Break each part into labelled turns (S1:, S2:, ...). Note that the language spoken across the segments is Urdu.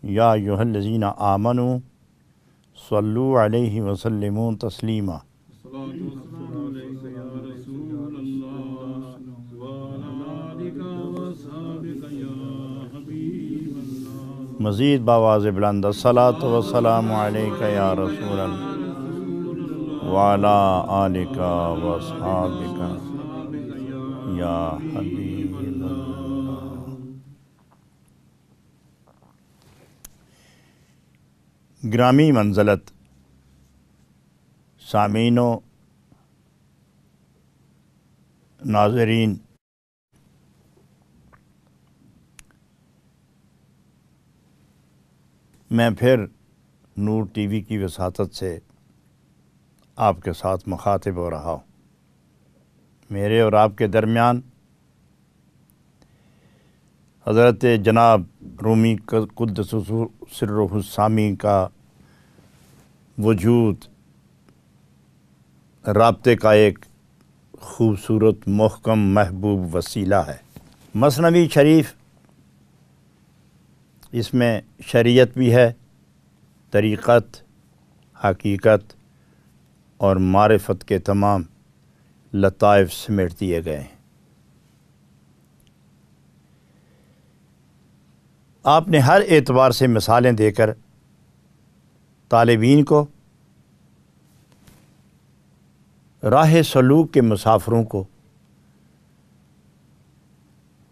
S1: یا ایھا الذین آمنوا صلوا علیہ وسلموا تسلیما۔ مزید بآواز بلند الصلاۃ والسلام علیک یا رسول اللہ وعلی آلک واصحابک یا حبیب اللہ۔ گرامی منزلت سامعین و ناظرین، میں پھر نور ٹی وی کی وساطت سے آپ کے ساتھ مخاطب ہو رہا ہوں۔ میرے اور آپ کے درمیان حضرت جناب رومی قدس سرہ السامی کا وجود رابطے کا ایک خوبصورت محکم محبوب وسیلہ ہے۔ مثنوی شریف، اس میں شریعت بھی ہے، طریقت، حقیقت اور معرفت کے تمام لطائف سمیٹ دیے گئے ہیں۔ آپ نے ہر اعتبار سے مثالیں دے کر طالبین کو، راہ سلوک کے مسافروں کو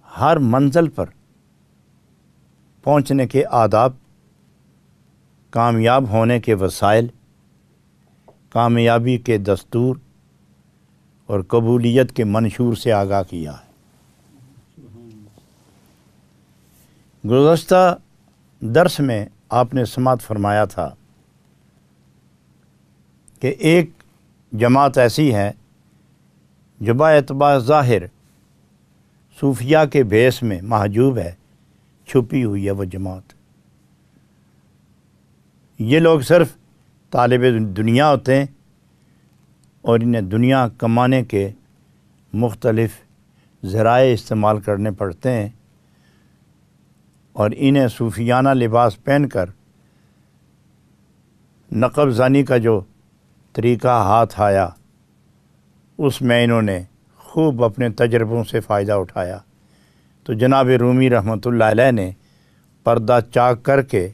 S1: ہر منزل پر پہنچنے کے آداب، کامیاب ہونے کے وسائل، کامیابی کے دستور اور قبولیت کے منشور سے آگاہ کیا ہے۔ گزشتہ درس میں آپ نے سماعت فرمایا تھا کہ ایک جماعت ایسی ہے جو با اعتبار ظاہر صوفیہ کے بھیس میں محجوب ہے، چھپی ہوئی ہے وہ جماعت۔ یہ لوگ صرف طالب دنیا ہوتے ہیں اور انہیں دنیا کمانے کے مختلف ذرائع استعمال کرنے پڑتے ہیں، اور انہیں صوفیانہ لباس پہن کر نقب زانی کا جو طریقہ ہاتھ آیا، اس میں انہوں نے خوب اپنے تجربوں سے فائدہ اٹھایا۔ تو جناب رومی رحمۃ اللہ علیہ نے پردہ چاک کر کے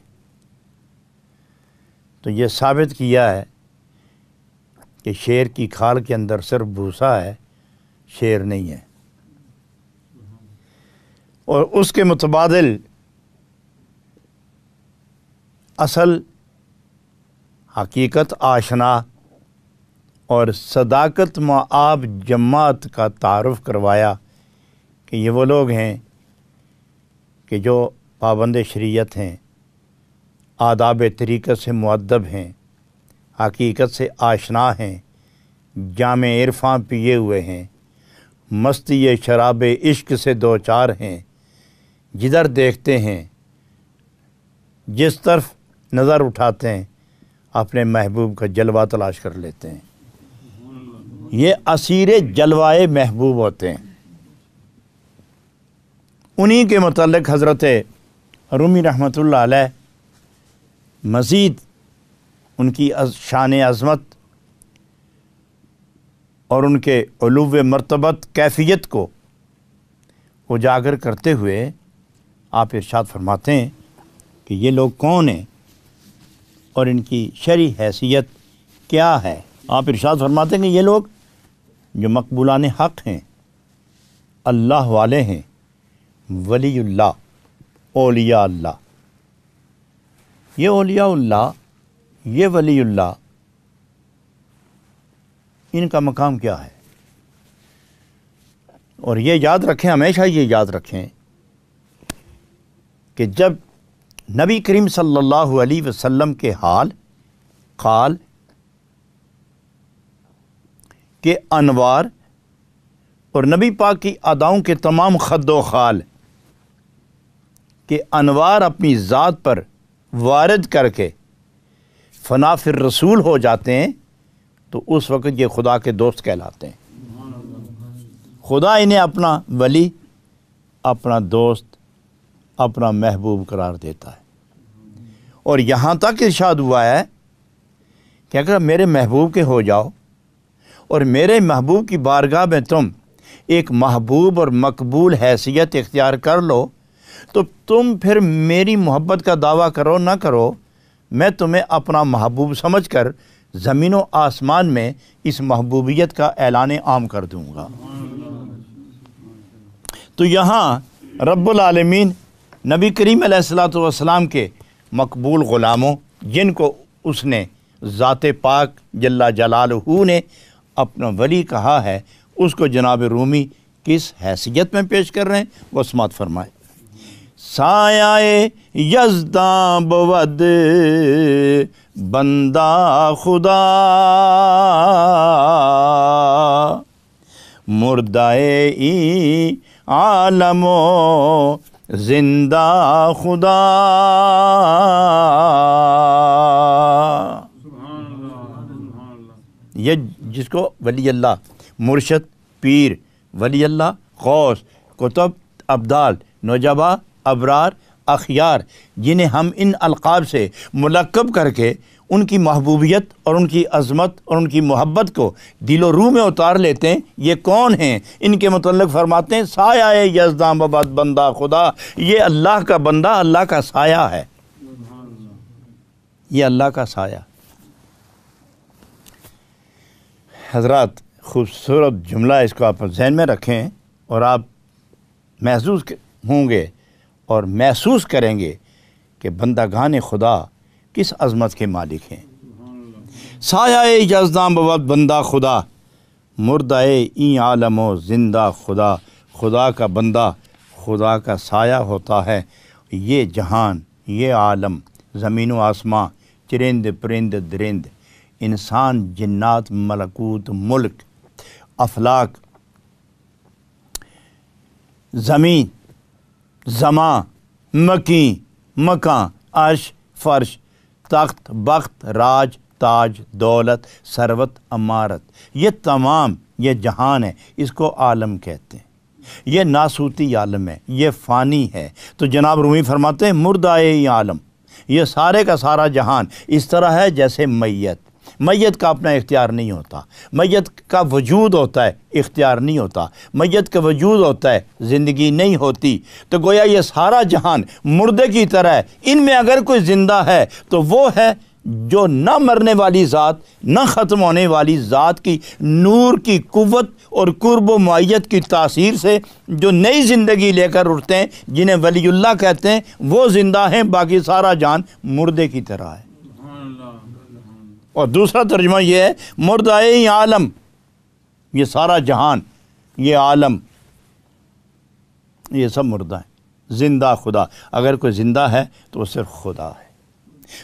S1: تو یہ ثابت کیا ہے کہ شیر کی کھال کے اندر صرف بھوسا ہے، شیر نہیں ہے۔ اور اس کے متبادل اصل حقیقت آشنا اور صداقت معاب جماعت کا تعارف کروایا کہ یہ وہ لوگ ہیں کہ جو پابند شریعت ہیں، آداب طریقت سے مؤدب ہیں، حقیقت سے آشنا ہیں، جام عرفاں پیے ہوئے ہیں، مستی شراب عشق سے دوچار ہیں، جدھر دیکھتے ہیں، جس طرف نظر اٹھاتے ہیں، اپنے محبوب کا جلوہ تلاش کر لیتے ہیں۔ یہ اسیر جلوائے محبوب ہوتے ہیں۔ انہی کے متعلق حضرت رومی رحمۃ اللہ علیہ مزید ان کی شان عظمت اور ان کے علو مرتبت کیفیت کو اجاگر کرتے ہوئے آپ ارشاد فرماتے ہیں کہ یہ لوگ کون ہیں اور ان کی شرعی حیثیت کیا ہے۔ آپ ارشاد فرماتے ہیں کہ یہ لوگ جو مقبولان حق ہیں، اللہ والے ہیں، ولی اللہ، اولیاء اللہ۔ یہ اولیاء اللہ، یہ ولی اللہ، ان کا مقام کیا ہے؟ اور یہ یاد رکھیں، ہمیشہ یہ یاد رکھیں کہ جب نبی کریم صلی اللہ علیہ وسلم کے حال، قال کے انوار اور نبی پاک کی اداؤں کے تمام خد و خال کے انوار اپنی ذات پر وارد کر کے فنا فی الرسول ہو جاتے ہیں، تو اس وقت یہ خدا کے دوست کہلاتے ہیں۔ خدا انہیں اپنا ولی، اپنا دوست، اپنا محبوب قرار دیتا ہے۔ اور یہاں تک ارشاد ہوا ہے کہ اگر میرے محبوب کے ہو جاؤ اور میرے محبوب کی بارگاہ میں تم ایک محبوب اور مقبول حیثیت اختیار کر لو تو تم پھر میری محبت کا دعویٰ کرو نہ کرو، میں تمہیں اپنا محبوب سمجھ کر زمین و آسمان میں اس محبوبیت کا اعلان عام کر دوں گا۔ تو یہاں رب العالمین نبی کریم علیہ الصلوۃ والسلام کے مقبول غلاموں، جن کو اس نے ذات پاک جل جلالہ نے اپنا ولی کہا ہے، اس کو جناب رومی کس حیثیت میں پیش کر رہے ہیں وہ سماعت فرمائے۔ سایہ یزداں بود بندہ خدا، مردہ ای عالم و زندہ خدا۔ یہ جس کو ولی اللہ، مرشد، پیر، ولی اللہ، غوث، کتب، ابدال، نجبا، ابرار، اخیار، جنہیں ہم ان القاب سے ملقب کر کے ان کی محبوبیت اور ان کی عظمت اور ان کی محبت کو دل و روح میں اتار لیتے ہیں، یہ کون ہیں؟ ان کے متعلق فرماتے ہیں سایہ یزداں بود بندہ خدا، یہ اللہ کا بندہ، اللہ کا سایہ ہے، یہ اللہ کا سایہ۔ حضرات خوبصورت جملہ، اس کو آپ ذہن میں رکھیں اور آپ محسوس ہوں گے اور محسوس کریں گے کہ بندگان خدا کس عظمت کے مالک ہیں۔ سایہ یزداں بود بندہ خدا، مردہ این عالم و زندہ خدا۔ خدا کا بندہ خدا کا سایہ ہوتا ہے۔ یہ جہان، یہ عالم، زمین و آسماں، چرند پرند درند، انسان، جنات، ملکوت، ملک، افلاک، زمین، زماں، مکیں، مکان، عرش، فرش، تخت، بخت، راج، تاج، دولت، ثروت، امارت، یہ تمام یہ جہان ہے، اس کو عالم کہتے ہیں۔ یہ ناسوتی عالم ہے، یہ فانی ہے۔ تو جناب رومی فرماتے ہیں مردہ عالم، یہ سارے کا سارا جہان اس طرح ہے جیسے میت کا اپنا اختیار نہیں ہوتا، میت کا وجود ہوتا ہے، اختیار نہیں ہوتا، میت کا وجود ہوتا ہے، زندگی نہیں ہوتی۔ تو گویا یہ سارا جہان مردے کی طرح ہے۔ ان میں اگر کوئی زندہ ہے تو وہ ہے جو نہ مرنے والی ذات، نہ ختم ہونے والی ذات کی نور کی قوت اور قرب و معیت کی تاثیر سے جو نئی زندگی لے کر اٹھتے ہیں، جنہیں ولی اللہ کہتے ہیں، وہ زندہ ہیں، باقی سارا جہان مردے کی طرح ہے۔ اور دوسرا ترجمہ یہ ہے مردہ عالم، یہ سارا جہان، یہ عالم، یہ سب مردہ ہیں۔ زندہ خدا، اگر کوئی زندہ ہے تو وہ صرف خدا ہے۔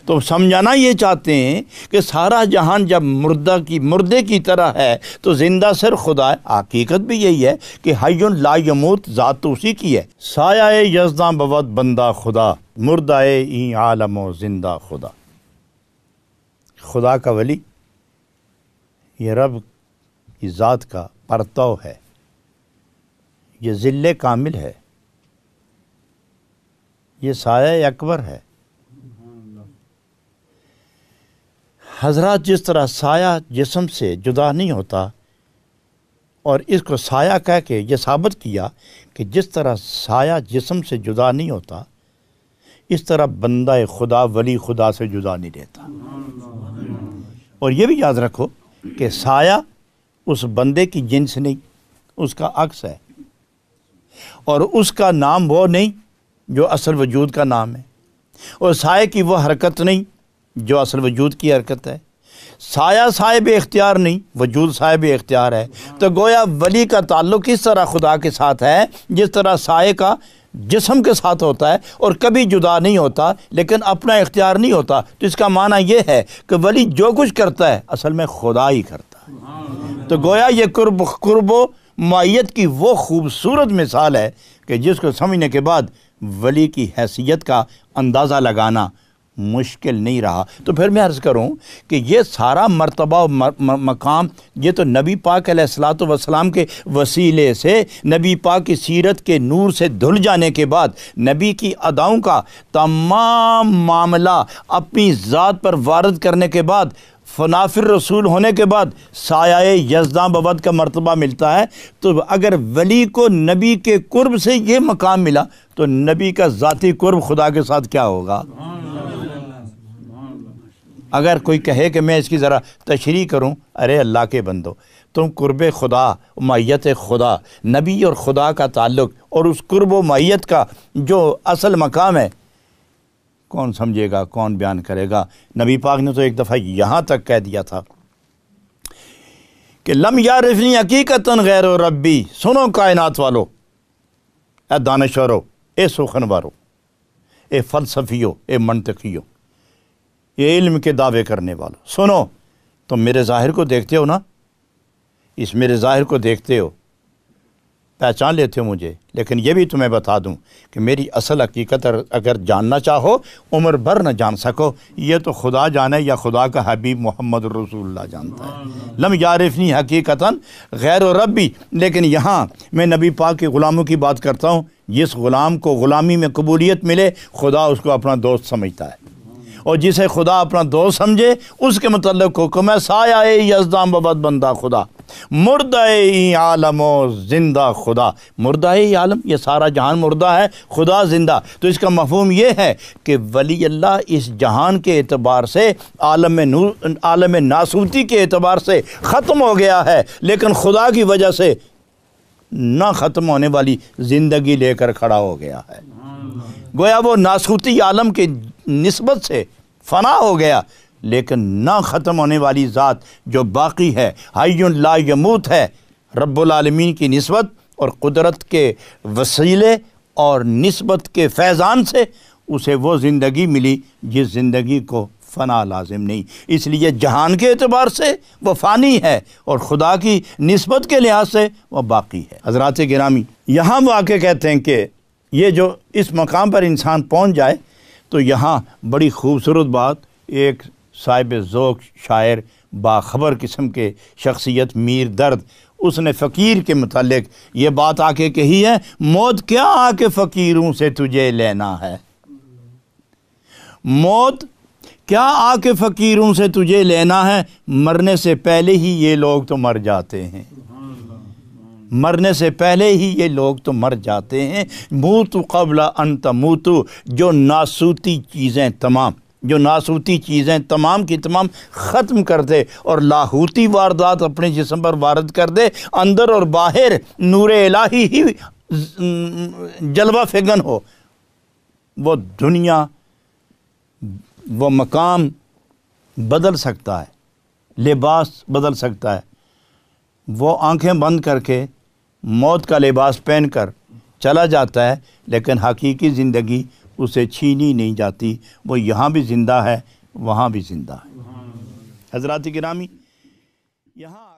S1: تو سمجھانا یہ چاہتے ہیں کہ سارا جہان جب مردے کی طرح ہے تو زندہ صرف خدا ہے۔ حقیقت بھی یہی ہے کہ حی لا یموت ذات تو اسی کی ہے۔ سایہ یزداں بود بندہ خدا، مردہ ای عالم و زندہ خدا۔ خدا کا ولی یہ رب کی ذات کا پرتو ہے، یہ ذل کامل ہے، یہ سایہ اکبر ہے۔ حضرات جس طرح سایہ جسم سے جدا نہیں ہوتا، اور اس کو سایہ کہہ کے یہ ثابت کیا کہ جس طرح سایہ جسم سے جدا نہیں ہوتا، اس طرح بندہ خدا ولی خدا سے جدا نہیں رہتا۔ اور یہ بھی یاد رکھو کہ سایہ اس بندے کی جنس نہیں، اس کا عکس ہے، اور اس کا نام وہ نہیں جو اصل وجود کا نام ہے، اور سایہ کی وہ حرکت نہیں جو اصل وجود کی حرکت ہے۔ سایہ صاحب اختیار نہیں، وجود صاحب اختیار ہے۔ تو گویا ولی کا تعلق اس طرح خدا کے ساتھ ہے جس طرح سایہ کا جسم کے ساتھ ہوتا ہے، اور کبھی جدا نہیں ہوتا، لیکن اپنا اختیار نہیں ہوتا۔ تو اس کا معنی یہ ہے کہ ولی جو کچھ کرتا ہے اصل میں خدا ہی کرتا ہے۔ تو گویا یہ قرب و معیت کی وہ خوبصورت مثال ہے کہ جس کو سمجھنے کے بعد ولی کی حیثیت کا اندازہ لگانا مشکل نہیں رہا۔ تو پھر میں عرض کروں کہ یہ سارا مرتبہ و مقام یہ تو نبی پاک علیہ الصلوۃ والسلام کے وسیلے سے، نبی پاک کی سیرت کے نور سے دھل جانے کے بعد، نبی کی اداؤں کا تمام معاملہ اپنی ذات پر وارد کرنے کے بعد، فنافر رسول ہونے کے بعد سایہ یزداں ببد کا مرتبہ ملتا ہے۔ تو اگر ولی کو نبی کے قرب سے یہ مقام ملا تو نبی کا ذاتی قرب خدا کے ساتھ کیا ہوگا؟ اگر کوئی کہے کہ میں اس کی ذرا تشریح کروں، ارے اللہ کے بندو، تم قرب خدا، معیت خدا، نبی اور خدا کا تعلق اور اس قرب و معیت کا جو اصل مقام ہے کون سمجھے گا، کون بیان کرے گا؟ نبی پاک نے تو ایک دفعہ یہاں تک کہہ دیا تھا کہ لم یعرفنی حقیقتاً غیر ربی۔ سنو کائنات والو، اے دانشورو، اے سخنورو، اے فلسفیو، اے منطقیو، یہ علم کے دعوے کرنے والو، سنو، تم میرے ظاہر کو دیکھتے ہو نا، اس میرے ظاہر کو دیکھتے ہو، پہچان لیتے ہو مجھے، لیکن یہ بھی تمہیں بتا دوں کہ میری اصل حقیقت اگر جاننا چاہو عمر بھر نہ جان سکو، یہ تو خدا جانے یا خدا کا حبیب محمد رسول اللہ جانتا ہے۔ لم یعرفنی حقیقتاً غیر ربی۔ لیکن یہاں میں نبی پاک کے غلاموں کی بات کرتا ہوں، جس غلام کو غلامی میں قبولیت ملے خدا اس کو اپنا دوست سمجھتا ہے، اور جسے خدا اپنا دوست سمجھے اس کے متعلق حکم ہے سایہ یزداں ببد بندہ خدا، مردہ عالم و زندہ خدا۔ مردہ عالم، یہ سارا جہان مردہ ہے، خدا زندہ۔ تو اس کا مفہوم یہ ہے کہ ولی اللہ اس جہان کے اعتبار سے، عالم ناسوتی کے اعتبار سے ختم ہو گیا ہے، لیکن خدا کی وجہ سے نہ ختم ہونے والی زندگی لے کر کھڑا ہو گیا ہے۔ گویا وہ ناسوتی عالم کے نسبت سے فنا ہو گیا، لیکن نہ ختم ہونے والی ذات جو باقی ہے، حی لا یموت ہے، رب العالمین کی نسبت اور قدرت کے وسیلے اور نسبت کے فیضان سے اسے وہ زندگی ملی جس زندگی کو فنا لازم نہیں۔ اس لیے جہان کے اعتبار سے وہ فانی ہے اور خدا کی نسبت کے لحاظ سے وہ باقی ہے۔ حضرات گرامی، یہاں وہ آ کے کہتے ہیں کہ یہ جو اس مقام پر انسان پہنچ جائے تو یہاں بڑی خوبصورت بات، ایک صاحب ذوق شاعر باخبر قسم کے شخصیت میر درد، اس نے فقیر کے متعلق یہ بات آ کے کہی ہے، موت کیا آ کے فقیروں سے تجھے لینا ہے، موت کیا آ کے فقیروں سے تجھے لینا ہے، مرنے سے پہلے ہی یہ لوگ تو مر جاتے ہیں، مرنے سے پہلے ہی یہ لوگ تو مر جاتے ہیں۔ موت قبل ان تموت، جو ناسوتی چیزیں تمام کی تمام ختم کر دے اور لاہوتی واردات اپنے جسم پر وارد کر دے، اندر اور باہر نور الہی ہی جلوہ فگن ہو، وہ دنیا، وہ مقام بدل سکتا ہے، لباس بدل سکتا ہے، وہ آنکھیں بند کر کے موت کا لباس پہن کر چلا جاتا ہے، لیکن حقیقی زندگی اسے چھینی نہیں جاتی، وہ یہاں بھی زندہ ہے، وہاں بھی زندہ ہے۔ حضرات گرامی، یہاں